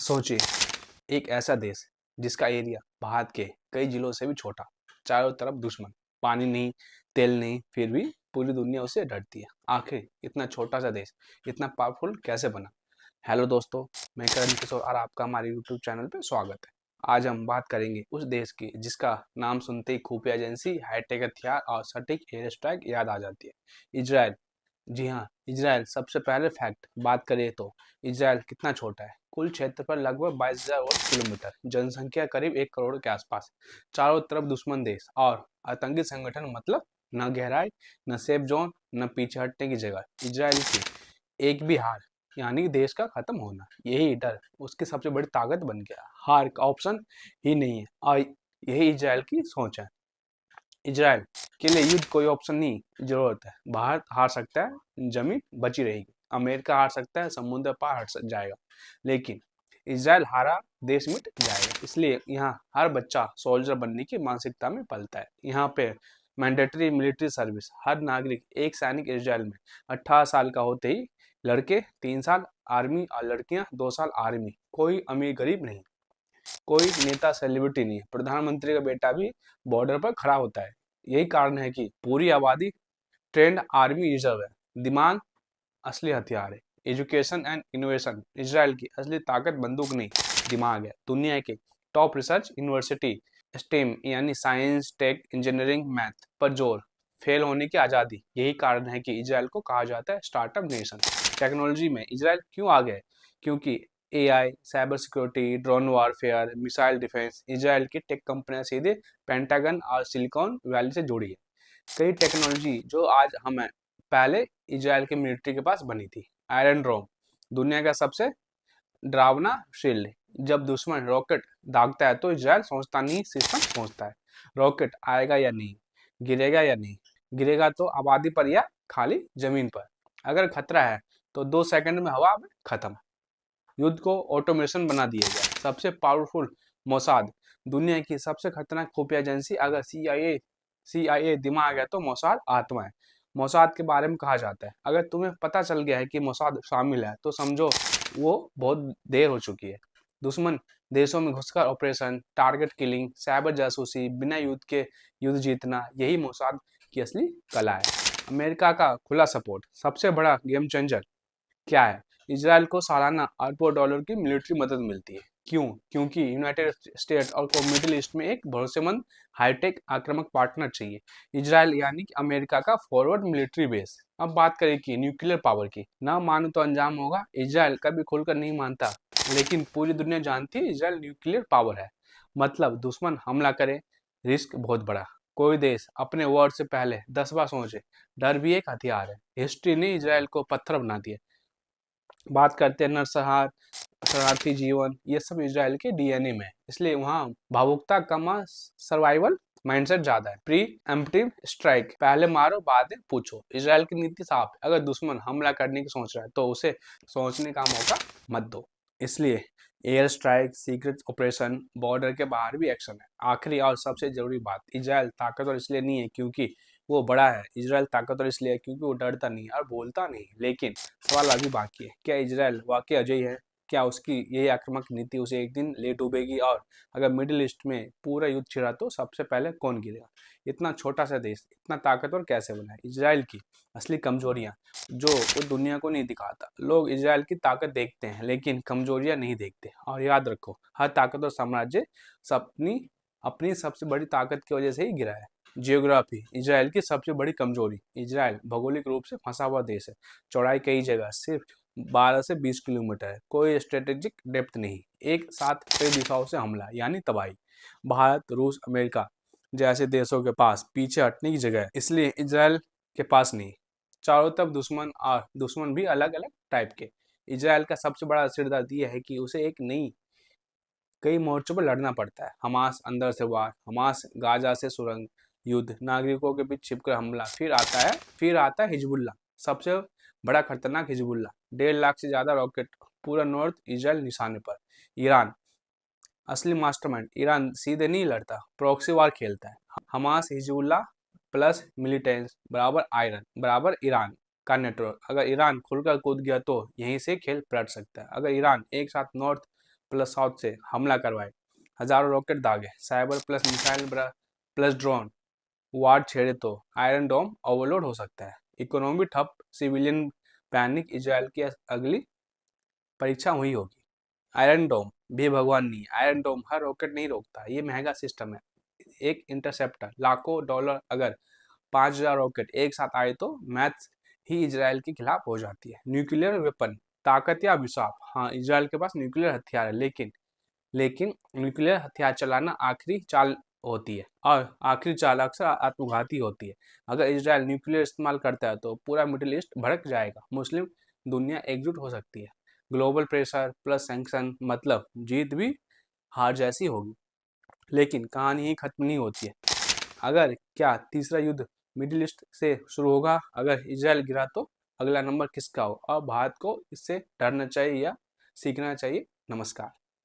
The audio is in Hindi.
सोचिए, एक ऐसा देश जिसका एरिया भारत के कई जिलों से भी छोटा, चारों तरफ दुश्मन, पानी नहीं, तेल नहीं, फिर भी पूरी दुनिया उससे डरती है। आखिर इतना छोटा सा देश इतना पावरफुल कैसे बना? हेलो दोस्तों, मैं करण किशोर और आपका हमारे यूट्यूब चैनल पे स्वागत है। आज हम बात करेंगे उस देश की जिसका नाम सुनते ही खुफिया एजेंसी, हाईटेक हथियार और सटीक एयर स्ट्राइक याद आ जाती है। इजराइल। जी हाँ, इजराइल। सबसे पहले फैक्ट बात करें तो इजराइल कितना छोटा है। कुल क्षेत्रफल लगभग 22,000 वर्ग किलोमीटर, जनसंख्या करीब 1 करोड़ के आसपास, चारों तरफ दुश्मन देश और आतंकी संगठन। मतलब न गहराई, न सेफ जोन, न पीछे हटने की जगह। इजराइल की एक भी हार यानी देश का खत्म होना, यही डर उसकी सबसे बड़ी ताकत बन गया। हार का ऑप्शन ही नहीं है और यही इजराइल की सोच है। इजराइल के लिए युद्ध कोई ऑप्शन नहीं, जरूरत है। भारत हार सकता है, जमीन बची रहेगी। अमेरिका हार सकता है, समुद्र पार हट जाएगा। लेकिन इजराइल हारा, देश मिट जाएगा। इसलिए यहाँ हर बच्चा सोल्जर बनने की मानसिकता में पलता है। यहाँ पे मैंडेटरी मिलिट्री सर्विस, हर नागरिक एक सैनिक। इजराइल में 18 साल का होते ही लड़के 3 साल आर्मी और लड़कियां 2 साल आर्मी। कोई अमीर गरीब नहीं, कोई नेता सेलिब्रिटी नहीं, प्रधानमंत्री का बेटा भी बॉर्डर पर खड़ा होता है। यही कारण है कि पूरी आबादी ट्रेंड आर्मी रिजर्व है। दिमाग असली हथियार है। एजुकेशन एंड इनोवेशन, इजराइल की असली ताकत बंदूक नहीं, दिमाग है। दुनिया के टॉप रिसर्च यूनिवर्सिटी स्टेम यानी साइंस, टेक, इंजीनियरिंग, मैथ पर जोर, फेल होने की आज़ादी। यही कारण है कि इजराइल को कहा जाता है स्टार्टअप नेशन। टेक्नोलॉजी में इजराइल क्यों आगे है? क्योंकि AI, cyber security, drone warfare, missile defence, Israel की टेक कंपनियां सीधे पेंटागन और सिलिकॉन वैली से जुड़ी है। कई टेक्नोलॉजी जो आज हमें पहले इजराइल के मिलिट्री के पास बनी थी। आयरन डोम, दुनिया का सबसे डरावना शील्ड। जब दुश्मन रॉकेट दागता है तो इजराइल सोचता नहीं, सिस्टम सोचता है। रॉकेट आएगा या नहीं, गिरेगा या नहीं। गिरेगा तो आबादी पर या खाली जमीन पर। अगर खतरा है तो 2 सेकंड में हवा में खत्म। युद्ध को ऑटोमेशन बना दिया गया। सबसे पावरफुल मोसाद, दुनिया की सबसे खतरनाक खुफिया एजेंसी। अगर सीआईए दिमाग है तो मोसाद आत्मा है। मोसाद के बारे में कहा जाता है, अगर तुम्हें पता चल गया है कि मोसाद शामिल है तो समझो वो बहुत देर हो चुकी है। दुश्मन देशों में घुसकर ऑपरेशन, टारगेट किलिंग, साइबर जासूसी, बिना युद्ध के युद्ध जीतना, यही मोसाद की असली कला है। अमेरिका का खुला सपोर्ट, सबसे बड़ा गेम चेंजर क्या है? इजराइल को सालाना अरबों डॉलर की मिलिट्री मदद मिलती है। क्यों? क्योंकि यूनाइटेड स्टेट और को मिडिल ईस्ट में एक भरोसेमंद हाईटेक आक्रामक पार्टनर चाहिए। इजराइल यानी कि अमेरिका का फॉरवर्ड मिलिट्री बेस। अब बात करें कि न्यूक्लियर पावर की, ना मानो तो अंजाम होगा। इजराइल कभी खुलकर नहीं मानता, लेकिन पूरी दुनिया जानती है इजराइल न्यूक्लियर पावर है। मतलब दुश्मन हमला करे, रिस्क बहुत बड़ा। कोई देश अपने वर्ड से पहले 10 बार सोचे। डर भी एक हथियार है। हिस्ट्री ने इजराइल को पत्थर बना दिया। बात करते हैं नरसंहार, शरणार्थी जीवन, ये सब इजराइल के डीएनए में है। इसलिए वहाँ भावुकता कम और सर्वाइवल माइंडसेट ज्यादा है। प्री एम्प्टिव स्ट्राइक, पहले मारो बाद में पूछो। इजराइल की नीति साफ है, अगर दुश्मन हमला करने की सोच रहा है तो उसे सोचने का मौका मत दो। इसलिए air strike, secret operation, border के बाहर भी एक्शन है। आखिरी और सबसे जरूरी बात, इजराइल ताकतवर इसलिए नहीं है क्योंकि वो बड़ा है। इजराइल ताकतवर इसलिए है क्योंकि वो डरता नहीं और बोलता नहीं। लेकिन सवाल अभी बाकी है, क्या इजराइल वाकई अजय है? क्या उसकी यही आक्रामक नीति उसे एक दिन ले डूबेगी? और अगर मिडिल ईस्ट में पूरा युद्ध छिड़ा तो सबसे पहले कौन गिरेगा? इतना छोटा सा देश इतना ताकतवर कैसे बना है? इजराइल की असली कमजोरियां जो वो दुनिया को नहीं दिखाता। लोग इजराइल की ताकत देखते हैं लेकिन कमजोरियां नहीं देखते। और याद रखो, हर ताकतवर साम्राज्य अपनी अपनी सबसे बड़ी ताकत की वजह से ही गिरा है। जियोग्राफी, इजराइल की सबसे बड़ी कमजोरी, इजराइल भौगोलिक रूप से फंसा हुआ देश है। चौड़ाई कई जगह सिर्फ 12 से 20 किलोमीटर है। कोई स्ट्रेटेजिक डेप्थ नहीं, एक साथ कई दिशाओं से हमला यानी तबाही। भारत, रूस, अमेरिका जैसे देशों के पास पीछे हटने की जगह है, इसलिए इजराइल के पास नहीं। चारों तरफ दुश्मन और दुश्मन भी अलग अलग टाइप के। इजराइल का सबसे बड़ा सिरदर्द यह है कि उसे एक नहीं कई मोर्चों पर लड़ना पड़ता है। हमास अंदर से वार, हमास गाजा से सुरंग युद्ध, नागरिकों के बीच छिपकर हमला। फिर आता है हिजबुल्ला, सबसे बड़ा खतरनाक हिजबुल्ला। 1.5 लाख से ज्यादा रॉकेट, पूरा नॉर्थ इजराइल निशाने पर। ईरान, असली मास्टरमाइंड। ईरान सीधे नहीं लड़ता, प्रॉक्सी वार खेलता है। हमास, हिजबुल्ला प्लस मिलिटेंस बराबर आयरन बराबर ईरान का नेटवर्क। अगर ईरान खुलकर कूद गया तो यहीं से खेल पलट सकता है। अगर ईरान एक साथ नॉर्थ प्लस साउथ से हमला करवाए, हजारों रॉकेट दागे, cyber plus missile plus drone war छेड़े तो आयरन डोम ओवरलोड हो सकता है। इकोनॉमी ठप, सिविलियन पैनिक, इजराइल की अगली परीक्षा हुई होगी। आयरन डोम भी भगवान नहीं, आयरन डोम हर रॉकेट नहीं रोकता, ये महंगा सिस्टम है। एक इंटरसेप्टर लाखों डॉलर, अगर 5,000 रॉकेट एक साथ आए तो मैथ्स ही इजराइल के खिलाफ हो जाती है। न्यूक्लियर वेपन, ताकत या अभिशाप? हाँ, इजराइल के पास न्यूक्लियर हथियार है, लेकिन न्यूक्लियर हथियार चलाना आखिरी चाल होती है, और आखिरी चाल अक्सर आत्मघाती होती है। अगर इजराइल न्यूक्लियर इस्तेमाल करता है तो पूरा मिडिल ईस्ट भड़क जाएगा, मुस्लिम दुनिया एकजुट हो सकती है। ग्लोबल प्रेशर प्लस सैंक्शन, मतलब जीत भी हार जैसी होगी। लेकिन कहानी ही खत्म नहीं होती है। अगर क्या तीसरा युद्ध मिडिल ईस्ट से शुरू होगा? अगर इजराइल गिरा तो अगला नंबर किसका हो? और भारत को इससे डरना चाहिए या सीखना चाहिए? नमस्कार।